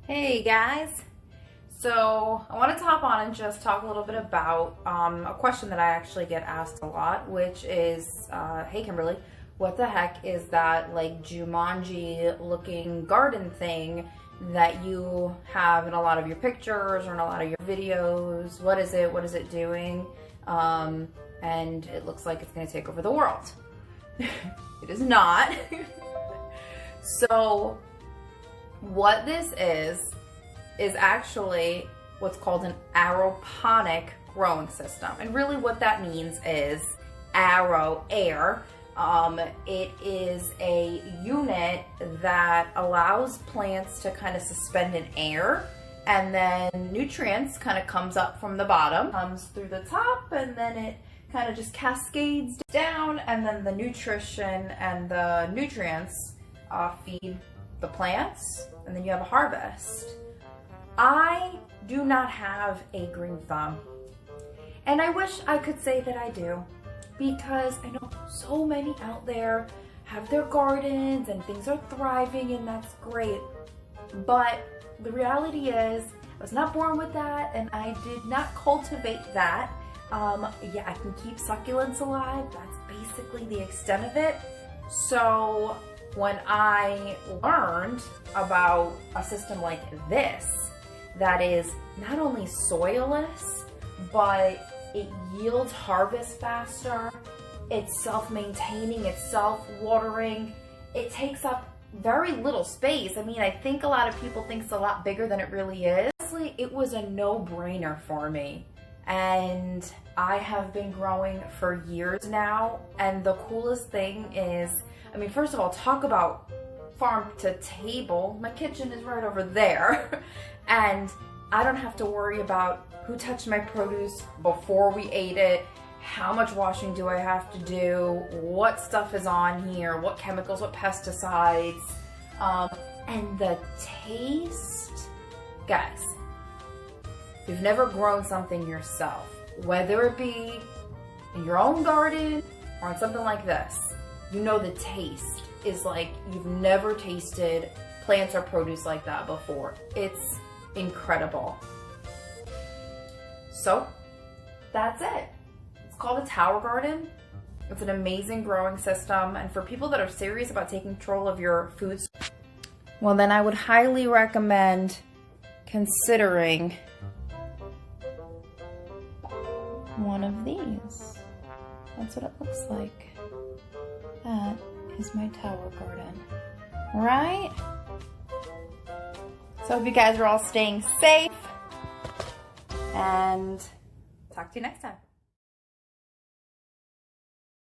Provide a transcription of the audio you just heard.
Hey guys! So I wanted to hop on and just talk a little bit about a question that I actually get asked a lot, which is, hey Kimberly, what the heck is that like Jumanji looking garden thing that you have in a lot of your pictures or in a lot of your videos? What is it? What is it doing? And it looks like it's going to take over the world. It is not. So what this is actually what's called an aeroponic growing system. And really what that means is air. It is a unit that allows plants to kind of suspend in air, and then nutrients kind of comes up from the bottom, comes through the top, and then it kind of just cascades down, and then the nutrition and the nutrients feed the plants, and then you have a harvest. I do not have a green thumb, and I wish I could say that I do, because I know so many out there have their gardens and things are thriving, and that's great. But the reality is I was not born with that, and I did not cultivate that. Yeah, I can keep succulents alive. That's basically the extent of it. So when I learned about a system like this, that is not only soilless, but it yields harvest faster, it's self-maintaining, it's self-watering, it takes up very little space. I mean, I think a lot of people think it's a lot bigger than it really is. Honestly, it was a no-brainer for me. And I have been growing for years now, and the coolest thing is, I mean, first of all, talk about farm to table. My kitchen is right over there, and I don't have to worry about who touched my produce before we ate it, how much washing do I have to do, what stuff is on here, what chemicals, what pesticides, and the taste. Guys, if you've never grown something yourself, whether it be in your own garden or on something like this, you know the taste is like you've never tasted plants or produce like that before. It's incredible. So that's it. It's called a tower garden. It's an amazing growing system, and for people that are serious about taking control of your food, well, then I would highly recommend considering one of these. That's what it looks like. That is my tower garden, right? So I hope you guys are all staying safe, and talk to you next time.